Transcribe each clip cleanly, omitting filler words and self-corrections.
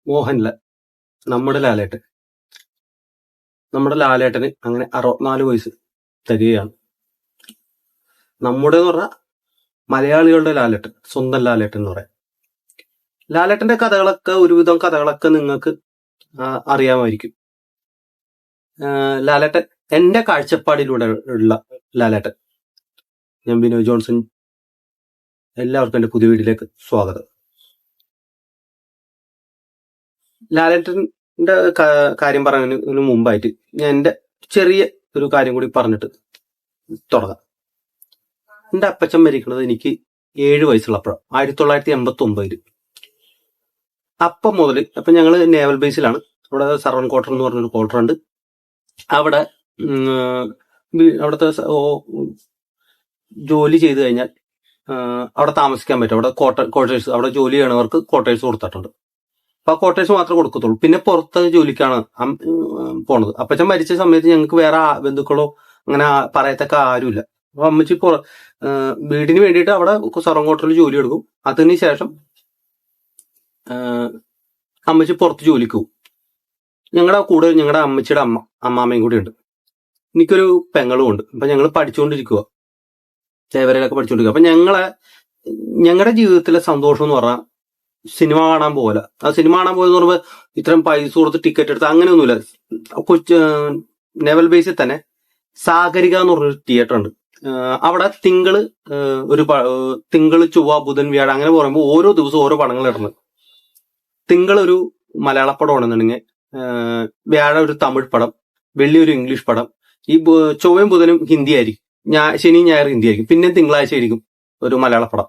മോഹൻലാൽ, നമ്മുടെ ലാലേട്ടൻ. നമ്മുടെ ലാലേട്ടന് അങ്ങനെ 64 വയസ്സ് തികയാണ്. നമ്മുടെ എന്ന് പറഞ്ഞാൽ മലയാളികളുടെ ലാലേട്ടൻ, സ്വന്തം ലാലേട്ടൻ എന്ന് പറയാം. ലാലേട്ടന്റെ കഥകളൊക്കെ, ഒരുവിധം കഥകളൊക്കെ നിങ്ങൾക്ക് അറിയാമായിരിക്കും. ലാലേട്ടൻ എന്റെ കാഴ്ചപ്പാടിലൂടെ ഉള്ള ലാലേട്ടൻ. ഞാൻ ബിനോയ് ജോൺസൺ. എല്ലാവർക്കും എന്റെ പുതിയ വീഡിയോയിലേക്ക് സ്വാഗതം. ലാലേട്ടന്റെ കാര്യം പറയുന്നതിന് മുമ്പായിട്ട് ഞാൻ എന്റെ ചെറിയ ഒരു കാര്യം കൂടി പറഞ്ഞിട്ട് തുടങ്ങാം. എന്റെ അപ്പച്ചൻ മരിക്കുന്നത് എനിക്ക് 7 വയസ്സുള്ളപ്പോഴാണ്, 1989. അപ്പം മുതൽ, അപ്പൊ ഞങ്ങള് നേവൽ ബേസിലാണ്. അവിടെ സർവൻ ക്വാർട്ടർ എന്ന് പറഞ്ഞൊരു ക്വാർട്ടർ ഉണ്ട്. അവിടെ അവിടുത്തെ ജോലി ചെയ്തു കഴിഞ്ഞാൽ അവിടെ താമസിക്കാൻ പറ്റും. അവിടെ ക്വാർട്ടേഴ്സ്, അവിടെ ജോലി ചെയ്യണവർക്ക് ക്വാർട്ടേഴ്സ് കൊടുത്തിട്ടുണ്ട്. അപ്പൊ ആ ക്വാർട്ടേഴ്സ് മാത്രമേ കൊടുക്കത്തുള്ളൂ. പിന്നെ പുറത്ത് ജോലിക്കാണ് പോണത്. അപ്പച്ചൻ മരിച്ച സമയത്ത് ഞങ്ങൾക്ക് വേറെ ബന്ധുക്കളോ അങ്ങനെ പറയത്തക്ക ആരുമില്ല. അപ്പൊ അമ്മച്ചി വീടിന് വേണ്ടിയിട്ട് അവിടെ സർവൻ ക്വാർട്ടറിൽ ജോലി എടുക്കും. അതിന് ശേഷം അമ്മച്ചി പുറത്ത് ജോലിക്ക് പോകും. ഞങ്ങളുടെ കൂടെ ഞങ്ങളുടെ അമ്മച്ചിയുടെ അമ്മാമ്മയും കൂടി ഉണ്ട്. എനിക്കൊരു പെങ്ങളും ഉണ്ട്. അപ്പൊ ഞങ്ങൾ പഠിച്ചുകൊണ്ടിരിക്കുക, തേവരയിലൊക്കെ പഠിച്ചുകൊണ്ടിരിക്കുക. അപ്പൊ ഞങ്ങളുടെ ജീവിതത്തിലെ സന്തോഷം എന്ന് പറഞ്ഞാൽ സിനിമ കാണാൻ പോകല. ആ സിനിമ കാണാൻ പോയെന്ന് പറയുമ്പോൾ ഇത്രയും പൈസ കൊടുത്ത് ടിക്കറ്റ് എടുത്ത് അങ്ങനെയൊന്നുമില്ല. നേവൽ ബേസിൽ തന്നെ സാഗരിക എന്ന് പറഞ്ഞൊരു തിയേറ്റർ ഉണ്ട്. അവിടെ തിങ്കള് ചൊവ്വ ബുധൻ വ്യാഴം അങ്ങനെ പറയുമ്പോൾ ഓരോ ദിവസവും ഓരോ പടങ്ങൾ ഇടുന്നത്. തിങ്കൾ ഒരു മലയാള പടം ആണെന്നുണ്ടെങ്കിൽ, വ്യാഴം ഒരു തമിഴ് പടം, വെള്ളി ഒരു ഇംഗ്ലീഷ് പടം, ഈ ചൊവ്വയും ബുധനും ഹിന്ദി ആയിരിക്കും, ശനി ഞായർ ഹിന്ദി ആയിരിക്കും, പിന്നെ തിങ്കളാഴ്ച ആയിരിക്കും ഒരു മലയാള പടം,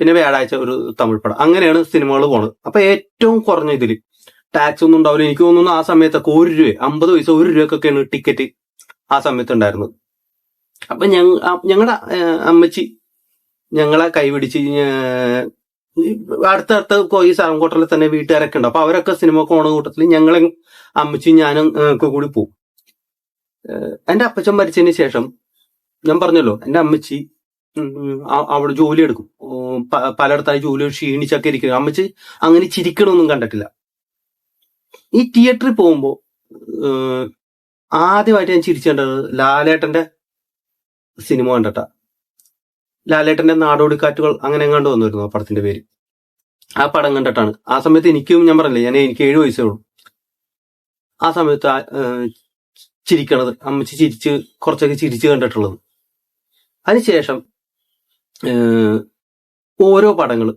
പിന്നെ വ്യാഴാഴ്ച ഒരു തമിഴ് പടം. അങ്ങനെയാണ് സിനിമകൾ പോണത്. അപ്പൊ ഏറ്റവും കുറഞ്ഞ ഇതിൽ ടാക്സ് ഒന്നും ഉണ്ടാവില്ല. എനിക്ക് തോന്നുന്നു ആ സമയത്തൊക്കെ 1 രൂപ, 50 പൈസ, 1 രൂപക്കൊക്കെയാണ് ടിക്കറ്റ് ആ സമയത്ത് ഉണ്ടായിരുന്നത്. അപ്പൊ ഞങ്ങളുടെ അമ്മച്ചി ഞങ്ങളെ കൈപിടിച്ച് അടുത്തടുത്ത് ഈ സർവൻ ക്വാർട്ടറിൽ തന്നെ വീട്ടുകാരൊക്കെ ഉണ്ട്. അപ്പൊ അവരൊക്കെ സിനിമ പോണ കൂട്ടത്തിൽ ഞങ്ങളെ അമ്മച്ചി ഞാനും ഒക്കെ കൂടി പോകും. എന്റെ അപ്പച്ചൻ മരിച്ചതിന് ശേഷം ഞാൻ പറഞ്ഞല്ലോ, എന്റെ അമ്മച്ചി അവിടെ ജോലി എടുക്കും. പലയിടത്തായി ജോലി ക്ഷീണിച്ചൊക്കെ ഇരിക്കുന്നു. അമ്മച്ചി അങ്ങനെ ചിരിക്കണമൊന്നും കണ്ടിട്ടില്ല. ഈ തിയേറ്ററിൽ പോകുമ്പോ ആദ്യമായിട്ട് ഞാൻ ചിരിച്ചേണ്ടത് ലാലേട്ടന്റെ സിനിമ കണ്ടിട്ടാ. ലാലേട്ടന്റെ നാടോടിക്കാറ്റുകൾ അങ്ങനെ എങ്ങാണ്ട് വന്നിരുന്നു ആ പടത്തിന്റെ പേര്. ആ പടം കണ്ടിട്ടാണ്. ആ സമയത്ത് ഞാൻ പറഞ്ഞില്ലേ, എനിക്ക് 7 വയസ്സേ ഉള്ളൂ. ആ സമയത്ത് ചിരിക്കണത്, അമ്മച്ചി കുറച്ചൊക്കെ ചിരിച്ച് കണ്ടിട്ടുള്ളത്. അതിനുശേഷം ഓരോ പടങ്ങള്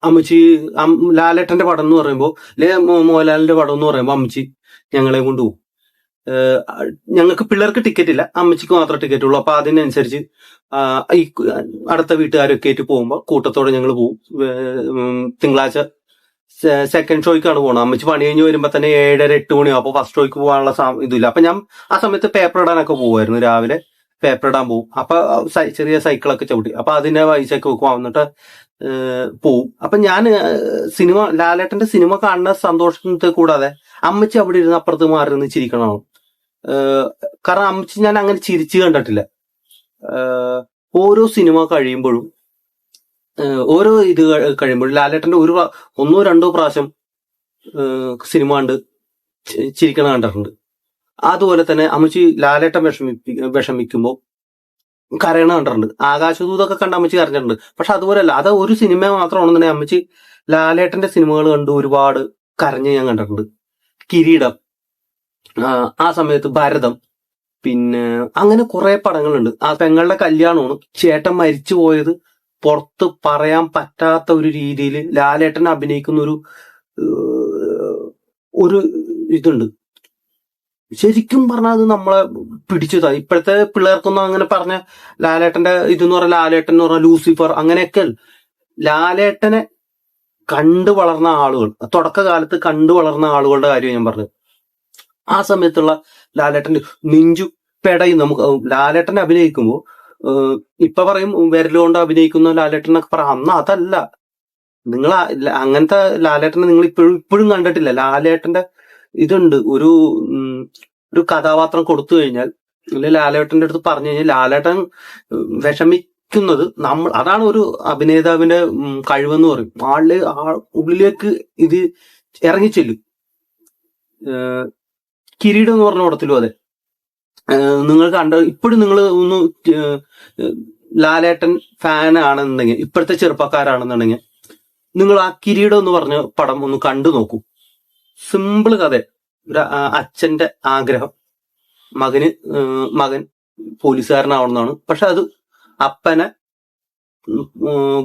അമ്മച്ചി, ലാലേട്ടന്റെ പടം എന്ന് പറയുമ്പോൾ, മോഹൻലാലിന്റെ പടം എന്ന് പറയുമ്പോൾ അമ്മച്ചി ഞങ്ങളെ കൊണ്ടുപോകും. ഞങ്ങൾക്ക് പിള്ളേർക്ക് ടിക്കറ്റ് ഇല്ല, അമ്മച്ചിക്ക് മാത്രമേ ടിക്കറ്റ് ഉള്ളൂ. അപ്പൊ അതിനനുസരിച്ച് ഈ അടുത്ത വീട്ടുകാരൊക്കെ ആയിട്ട് പോകുമ്പോൾ കൂട്ടത്തോടെ ഞങ്ങൾ പോകും. തിങ്കളാഴ്ച സെക്കൻഡ് ഷോയ്ക്കാണ് പോകണം. അമ്മച്ചി പണി കഴിഞ്ഞ് വരുമ്പോ തന്നെ 7:30 8 മണിയാവും. അപ്പൊ ഫസ്റ്റ് ഷോയ്ക്ക് പോകാനുള്ള ഇതില്ല. അപ്പൊ ഞാൻ ആ സമയത്ത് പേപ്പർ ഇടാനൊക്കെ പോകുമായിരുന്നു. രാവിലെ പേപ്പർ ഇടാൻ പോകും. അപ്പൊ ചെറിയ സൈക്കിളൊക്കെ ചവിട്ടി. അപ്പൊ അതിന്റെ പൈസയൊക്കെ വെക്കും, എന്നിട്ട് പോവും. അപ്പൊ ഞാൻ ലാലേട്ടന്റെ സിനിമ കാണുന്ന സന്തോഷത്തെ കൂടാതെ അമ്മച്ചി അവിടെ ഇരുന്ന് അപ്പുറത്ത് മാറി നിന്ന് ചിരിക്കണോ. കാരണം അമ്മച്ചി ഞാൻ അങ്ങനെ ചിരിച്ചു കണ്ടിട്ടില്ല. ഓരോ സിനിമ കഴിയുമ്പോഴും, ഓരോ ഇത് കഴിയുമ്പോഴും ലാലേട്ടന്റെ 1 2 പ്രാവശ്യം സിനിമ കണ്ട് ചിരിക്കണ കണ്ടിട്ടുണ്ട്. അതുപോലെ തന്നെ അമ്മച്ചി ലാലേട്ടൻ വിഷമിക്കുമ്പോൾ കരയണ കണ്ടിട്ടുണ്ട്. ആകാശദൂതൊക്കെ കണ്ട അമ്മച്ചി കരഞ്ഞിട്ടുണ്ട്. പക്ഷെ അതുപോലെയല്ല, അത് ഒരു സിനിമ മാത്രമാണെന്നുണ്ടെങ്കിൽ അമ്മച്ചി ലാലേട്ടന്റെ സിനിമകൾ കണ്ട് ഒരുപാട് കരഞ്ഞ് ഞാൻ കണ്ടിട്ടുണ്ട്. കിരീടം, ആ സമയത്ത് ഭരതം, പിന്നെ അങ്ങനെ കുറെ പടങ്ങളുണ്ട്. ആ പെങ്ങളുടെ കല്യാണമാണ്. ചേട്ടൻ മരിച്ചു പോയത് പുറത്ത് പറയാൻ പറ്റാത്ത ഒരു രീതിയിൽ ലാലേട്ടൻ അഭിനയിക്കുന്ന ഒരു ഇതുണ്ട്. ശരിക്കും പറഞ്ഞാൽ അത് നമ്മളെ പിടിച്ചതാ. ഇപ്പോഴത്തെ പിള്ളേർക്കൊന്നും അങ്ങനെ പറഞ്ഞ ലാലേട്ടന്റെ ഇതെന്ന് പറഞ്ഞാൽ, ലാലേട്ടൻ എന്ന് പറഞ്ഞാൽ ലൂസിഫർ അങ്ങനെയൊക്കെ. ലാലേട്ടനെ കണ്ടു വളർന്ന ആളുകൾ, തുടക്കകാലത്ത് കണ്ടു വളർന്ന ആളുകളുടെ കാര്യം ഞാൻ പറഞ്ഞത്. ആ സമയത്തുള്ള ലാലേട്ടന്റെ നെഞ്ചു പെടയും. നമുക്ക് ലാലേട്ടനെ അഭിനയിക്കുമ്പോൾ ഇപ്പൊ പറയും വിരലുകൊണ്ട് അഭിനയിക്കുന്ന ലാലേട്ടൻ എന്നൊക്കെ പറയാം. അന്ന് അതല്ല. നിങ്ങൾ അങ്ങനത്തെ ലാലേട്ടനെ നിങ്ങൾ ഇപ്പോഴും കണ്ടിട്ടില്ല. ലാലേട്ടന്റെ ഇതുണ്ട്. ഒരു കഥാപാത്രം കൊടുത്തു കഴിഞ്ഞാൽ, അല്ലെങ്കിൽ ലാലേട്ടന്റെ അടുത്ത് പറഞ്ഞു കഴിഞ്ഞാൽ ലാലേട്ടൻ പിടിക്കുന്നത് നമ്മൾ, അതാണ് ഒരു അഭിനേതാവിന്റെ കഴിവെന്ന് പറയും. ഉള്ളിലേക്ക് ഇത് ഇറങ്ങിച്ചെല്ലും. കിരീടം എന്ന് പറഞ്ഞ പടത്തിലും അതെ. നിങ്ങൾ ഇപ്പോഴും നിങ്ങൾ ഒന്ന് ലാലേട്ടൻ ഫാൻ ആണെന്നുണ്ടെങ്കിൽ, ഇപ്പോഴത്തെ ചെറുപ്പക്കാരാണെന്നുണ്ടെങ്കിൽ നിങ്ങൾ ആ കിരീടം എന്ന് പറഞ്ഞ പടം ഒന്ന് കണ്ടു നോക്കൂ. സിമ്പിൾ കഥ. ഒരു അച്ഛന്റെ ആഗ്രഹം, മകൻ പോലീസുകാരനാവണമെന്നാണ്. പക്ഷെ അത് അപ്പനെ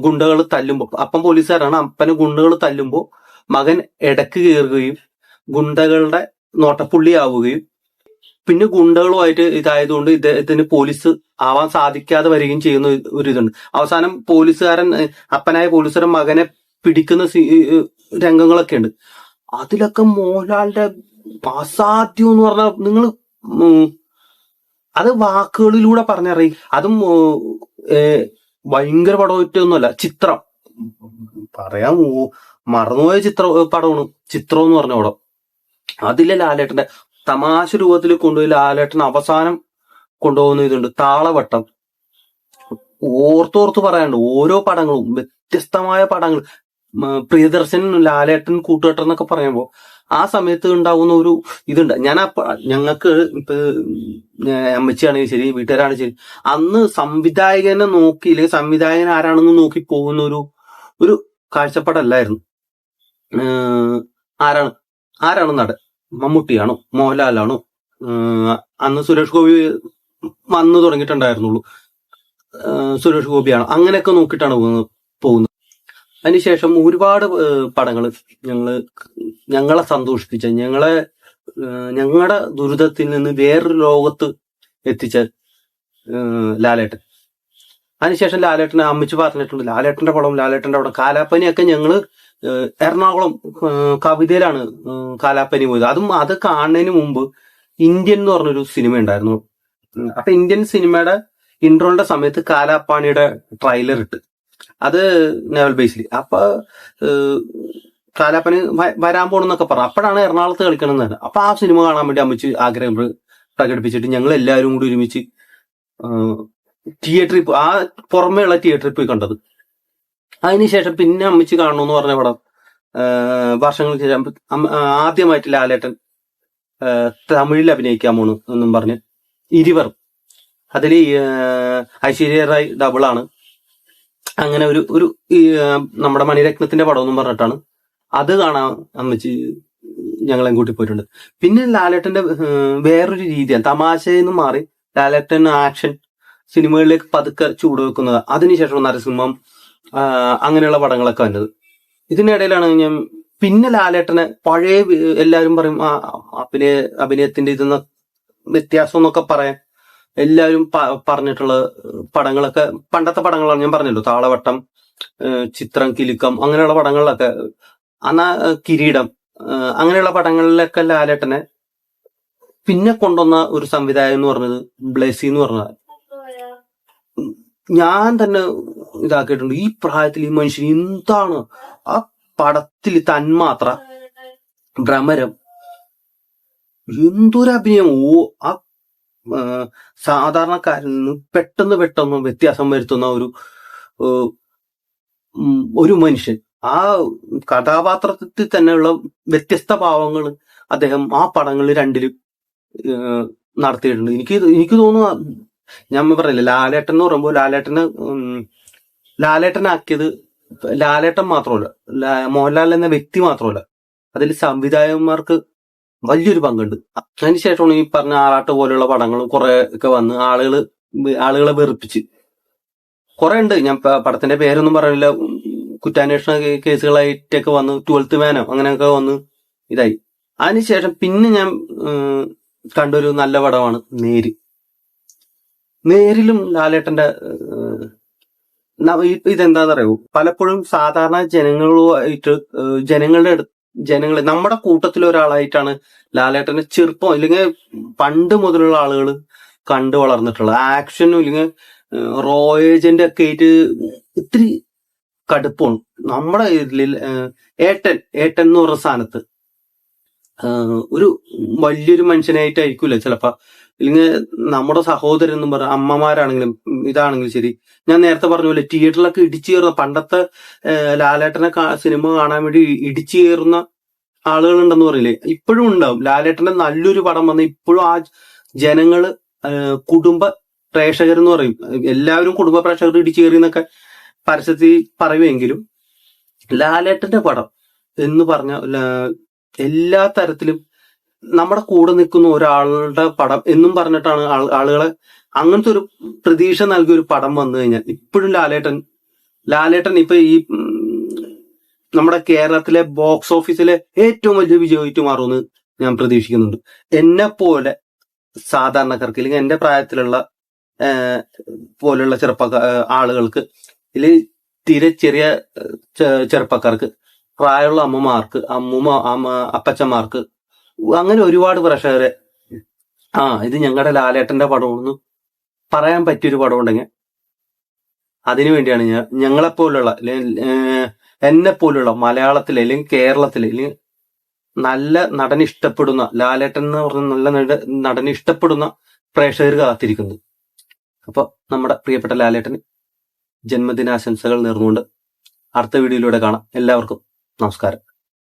ഗുണ്ടകൾ തല്ലുമ്പോ, അപ്പൻ പോലീസുകാരാണ്, അപ്പനെ ഗുണ്ടകൾ തല്ലുമ്പോ മകൻ ഇടക്ക് കയറുകയും ഗുണ്ടകളുടെ നോട്ടപ്പുള്ളിയാവുകയും പിന്നെ ഗുണ്ടകളുമായിട്ട് ഇതായതുകൊണ്ട് ഇദ്ദേഹത്തിന് പോലീസ് ആവാൻ സാധിക്കാതെ വരികയും ചെയ്യുന്ന ഒരു ഇതുണ്ട്. അവസാനം അപ്പനായ പോലീസുകാരൻ മകനെ പിടിക്കുന്ന രംഗങ്ങളൊക്കെ ഉണ്ട്. അതിലൊക്കെ മോഹൻലാലിന്റെ അസാധ്യം എന്ന് പറഞ്ഞാൽ നിങ്ങൾ അത് വാക്കുകളിലൂടെ പറഞ്ഞറിയും. അതും ഭയങ്കര പടമൊറ്റൊന്നുമല്ല, ചിത്രം പറയാൻ മറന്നുപോയ പടമാണ് ചിത്രം എന്ന് പറഞ്ഞ പടം. അതിലെ ലാലേട്ടന്റെ തമാശ രൂപത്തിൽ കൊണ്ടുപോയി ലാലേട്ടൻ അവസാനം കൊണ്ടുപോകുന്ന ഇതുണ്ട്. താളവട്ടം ഓർത്തോർത്ത് പറയാനുണ്ട്. ഓരോ പടങ്ങളും വ്യത്യസ്തമായ പടങ്ങൾ. പ്രിയദർശൻ, ലാലേട്ടൻ, കൂട്ടുകെട്ടർ എന്നൊക്കെ പറയുമ്പോൾ ആ സമയത്ത് ഉണ്ടാകുന്ന ഒരു ഇതുണ്ട്. ഞങ്ങൾക്ക് ഇപ്പൊ അമ്മച്ചിയാണെങ്കിൽ ശരി, വീട്ടുകാരാണെങ്കിൽ ശരി, അന്ന് സംവിധായകനെ നോക്കി, അല്ലെങ്കിൽ സംവിധായകൻ ആരാണെന്ന് നോക്കി പോകുന്ന ഒരു കാഴ്ചപ്പാടല്ലായിരുന്നു. ആരാണ് നടൻ? മമ്മൂട്ടിയാണോ, മോഹൻലാലാണോ? അന്ന് സുരേഷ് ഗോപി വന്നു തുടങ്ങിയിട്ടുണ്ടായിരുന്നുള്ളൂ. സുരേഷ് ഗോപിയാണോ? അങ്ങനെയൊക്കെ നോക്കിയിട്ടാണ് പോകുന്നത്. അതിനുശേഷം ഒരുപാട് പടങ്ങൾ ഞങ്ങളെ സന്തോഷിപ്പിച്ച, ഞങ്ങളുടെ ദുരിതത്തിൽ നിന്ന് വേറൊരു ലോകത്ത് എത്തിച്ച ലാലേട്ടൻ. അതിനുശേഷം ലാലേട്ടനെ അമ്മച്ച് പറഞ്ഞിട്ടുണ്ട്, ലാലേട്ടന്റെ പടം കാലാപ്പനിയൊക്കെ ഞങ്ങള് എറണാകുളം കവിതയിലാണ് കാലാപ്പനി പോയത്. അത് കാണുന്നതിന് മുമ്പ് ഇന്ത്യൻ എന്ന് പറഞ്ഞൊരു സിനിമ ഉണ്ടായിരുന്നു. അപ്പൊ ഇന്ത്യൻ സിനിമയുടെ ഇൻട്രോന്റെ സമയത്ത് കാലാപ്പാണിയുടെ ട്രailer ഇട്ട്, അത് നെവൽ ബേസിൽ. അപ്പൊ കാലാപ്പനി വരാൻ പോണെന്നൊക്കെ പറഞ്ഞു. അപ്പോഴാണ് എറണാകുളത്ത് കളിക്കണം എന്ന് പറഞ്ഞത്. അപ്പൊ ആ സിനിമ കാണാൻ വേണ്ടി അമ്മച്ച് ആഗ്രഹം പ്രകടിപ്പിച്ചിട്ട് ഞങ്ങൾ എല്ലാവരും കൂടി ഒരുമിച്ച് തിയേറ്ററിൽ, ആ പുറമേയുള്ള തിയേറ്ററിൽ പോയി കണ്ടത്. അതിനുശേഷം പിന്നെ അമ്മച്ച് കാണണമെന്ന് പറഞ്ഞ പടം വർഷങ്ങൾക്ക് ശേഷം ആദ്യമായിട്ട് ലാലേട്ടൻ തമിഴിൽ അഭിനയിക്കാൻ പോണു എന്നും പറഞ്ഞ് ഇരുവർ, അതില് ഐശ്വര്യ റായ് ഡബിളാണ്. അങ്ങനെ ഒരു നമ്മുടെ മണിരത്നത്തിന്റെ പടം എന്നും പറഞ്ഞിട്ടാണ് അത് കാണാൻ അമ്മച്ച് ഞങ്ങളെ കൂട്ടി പോയിട്ടുണ്ട്. പിന്നെ ലാലേട്ടന്റെ വേറൊരു രീതിയാണ്, തമാശയെന്ന് മാറി ലാലേട്ടൻ ആക്ഷൻ സിനിമകളിലേക്ക് പതുക്കെ ചൂടുവെക്കുന്നത്. അതിനുശേഷം നരസിംഹം, അങ്ങനെയുള്ള പടങ്ങളൊക്കെ വന്നത്. ഇതിനിടയിലാണ് ഞാൻ പിന്നെ ലാലേട്ടനെ പഴയ, എല്ലാവരും പറയും അഭിനയത്തിന്റെ ഇതെന്ന വ്യത്യാസം എന്നൊക്കെ പറയാൻ എല്ലാവരും പറഞ്ഞിട്ടുള്ള പടങ്ങളൊക്കെ പണ്ടത്തെ പടങ്ങളാണ്. ഞാൻ പറഞ്ഞല്ലോ, താളവട്ടം, ചിത്രം, കിലുക്കം, അങ്ങനെയുള്ള പടങ്ങളിലൊക്കെ, കിരീടം, അങ്ങനെയുള്ള പടങ്ങളിലൊക്കെ ലാലേട്ടനെ പിന്നെ കൊണ്ടുവന്ന ഒരു സംവിധായകൻ എന്ന് പറഞ്ഞത് ബ്ലെസി എന്ന് പറഞ്ഞ, ഞാൻ തന്നെ ഇതാക്കിയിട്ടുണ്ട്. ഈ പ്രായത്തിൽ ഈ മനുഷ്യൻ എന്താണ് ആ പടത്തിൽ തന്മാത്ര, ഭ്രമരം, എന്തൊരു അഭിനയം! ആ സാധാരണക്കാരിൽ നിന്ന് പെട്ടെന്ന് വ്യത്യാസം വരുത്തുന്ന ഒരു മനുഷ്യൻ. ആ കഥാപാത്രത്തിൽ തന്നെയുള്ള വ്യത്യസ്ത ഭാവങ്ങൾ അദ്ദേഹം ആ പടങ്ങളിൽ രണ്ടിലും നടത്തിയിട്ടുണ്ട്. എനിക്ക് തോന്നുന്നു, ഞാൻ പറയില്ല, ലാലേട്ടൻ എന്ന് പറയുമ്പോൾ ലാലേട്ടനാക്കിയത് ലാലേട്ടൻ മാത്രമല്ല, മോഹൻലാൽ എന്ന വ്യക്തി മാത്രമല്ല, അതിൽ സംവിധായകന്മാർക്ക് വലിയൊരു പങ്കുണ്ട്. അതിനുശേഷമാണ് ഈ പറഞ്ഞ ആറാട്ട് പോലെയുള്ള പടങ്ങൾ കുറെ ഒക്കെ വന്ന് ആളുകളെ വെറുപ്പിച്ച് കുറെ ഉണ്ട്. ഞാൻ പടത്തിന്റെ പേരൊന്നും പറയില്ല. കുറ്റാന്വേഷണ കേസുകളായിട്ടൊക്കെ വന്ന് 12th മാനോ അങ്ങനെയൊക്കെ വന്ന് ഇതായി. അതിനുശേഷം പിന്നെ ഞാൻ കണ്ടൊരു നല്ല പടമാണ് നേരിലും ലാലേട്ടന്റെ ഇതെന്താണെന്നറിയോ, പലപ്പോഴും സാധാരണ ജനങ്ങളെ നമ്മുടെ കൂട്ടത്തിൽ ഒരാളായിട്ടാണ് ലാലേട്ടന്റെ ചെറുപ്പം, ഇല്ലെങ്കിൽ പണ്ട് മുതലുള്ള ആളുകൾ കണ്ടു വളർന്നിട്ടുള്ളത്. ആക്ഷനും ഇല്ലെങ്കിൽ റോ ഏജന്റ് ഒക്കെ ആയിട്ട് ഇത്തിരി കടുപ്പമാണ്. നമ്മുടെ ഇതിൽ ഏട്ടൻ എന്ന് പറഞ്ഞ സ്ഥാനത്ത് ഒരു വലിയൊരു മനുഷ്യനായിട്ടായിരിക്കൂല ചിലപ്പോ ഇല്ലെങ്കിൽ നമ്മുടെ സഹോദരൻ എന്നും പറഞ്ഞ അമ്മമാരാണെങ്കിലും ഇതാണെങ്കിലും ശരി, ഞാൻ നേരത്തെ പറഞ്ഞ പോലെ തിയേറ്ററിലൊക്കെ ഇടിച്ചു കയറുന്ന പണ്ടത്തെ ലാലേട്ടനെ സിനിമ കാണാൻ വേണ്ടി ഇടിച്ചു കയറുന്ന ആളുകളുണ്ടെന്ന് പറയില്ലേ, ഇപ്പോഴും ഉണ്ടാവും. ലാലേട്ടന്റെ നല്ലൊരു പടം വന്ന ഇപ്പോഴും ആ ജനങ്ങള് കുടുംബ പ്രേക്ഷകർ എന്ന് പറയും, എല്ലാവരും കുടുംബ പ്രേക്ഷകർ ഇടിച്ചു കയറി എന്നൊക്കെ പരസ്യത്തിൽ പറയുമെങ്കിലും ലാലേട്ടന്റെ പടം എന്ന് പറഞ്ഞ എല്ലാ തരത്തിലും നമ്മുടെ കൂടെ നിൽക്കുന്ന ഒരാളുടെ പടം എന്നും പറഞ്ഞിട്ടാണ് ആളുകളെ അങ്ങനത്തെ ഒരു പ്രതീക്ഷ നൽകിയ ഒരു പടം വന്നു കഴിഞ്ഞാൽ ഇപ്പോഴും ലാലേട്ടൻ ഇപ്പൊ ഈ നമ്മുടെ കേരളത്തിലെ ബോക്സ് ഓഫീസിലെ ഏറ്റവും വലിയ വിജയമായിട്ട് മാറുമെന്ന് ഞാൻ പ്രതീക്ഷിക്കുന്നുണ്ട്. എന്നെ പോലെ സാധാരണക്കാർക്ക് അല്ലെങ്കിൽ എന്റെ പ്രായത്തിലുള്ള പോലുള്ള ആളുകൾക്ക് അല്ലെങ്കിൽ തീരെ ചെറിയ ചെറുപ്പക്കാർക്ക്, പ്രായമുള്ള അമ്മമാർക്ക്, അപ്പച്ചന്മാർക്ക്, അങ്ങനെ ഒരുപാട് പ്രേക്ഷകരെ ഇത് ഞങ്ങളുടെ ലാലേട്ടന്റെ പടമെന്ന് പറയാൻ പറ്റിയൊരു പടം ഉണ്ടെങ്കിൽ അതിനു വേണ്ടിയാണ് ഞങ്ങളെപ്പോലുള്ള എന്നെ പോലുള്ള മലയാളത്തിലെ അല്ലെങ്കിൽ കേരളത്തിലെ അല്ലെങ്കിൽ നല്ല നടൻ ഇഷ്ടപ്പെടുന്ന, ലാലേട്ടൻ എന്ന് പറഞ്ഞ നല്ല നടൻ ഇഷ്ടപ്പെടുന്ന പ്രേക്ഷകർ കാത്തിരിക്കുന്നത്. അപ്പൊ നമ്മുടെ പ്രിയപ്പെട്ട ലാലേട്ടന് ജന്മദിനാശംസകൾ നേർന്നുകൊണ്ട് അടുത്ത വീഡിയോയിലൂടെ കാണാം. എല്ലാവർക്കും നമസ്കാരം.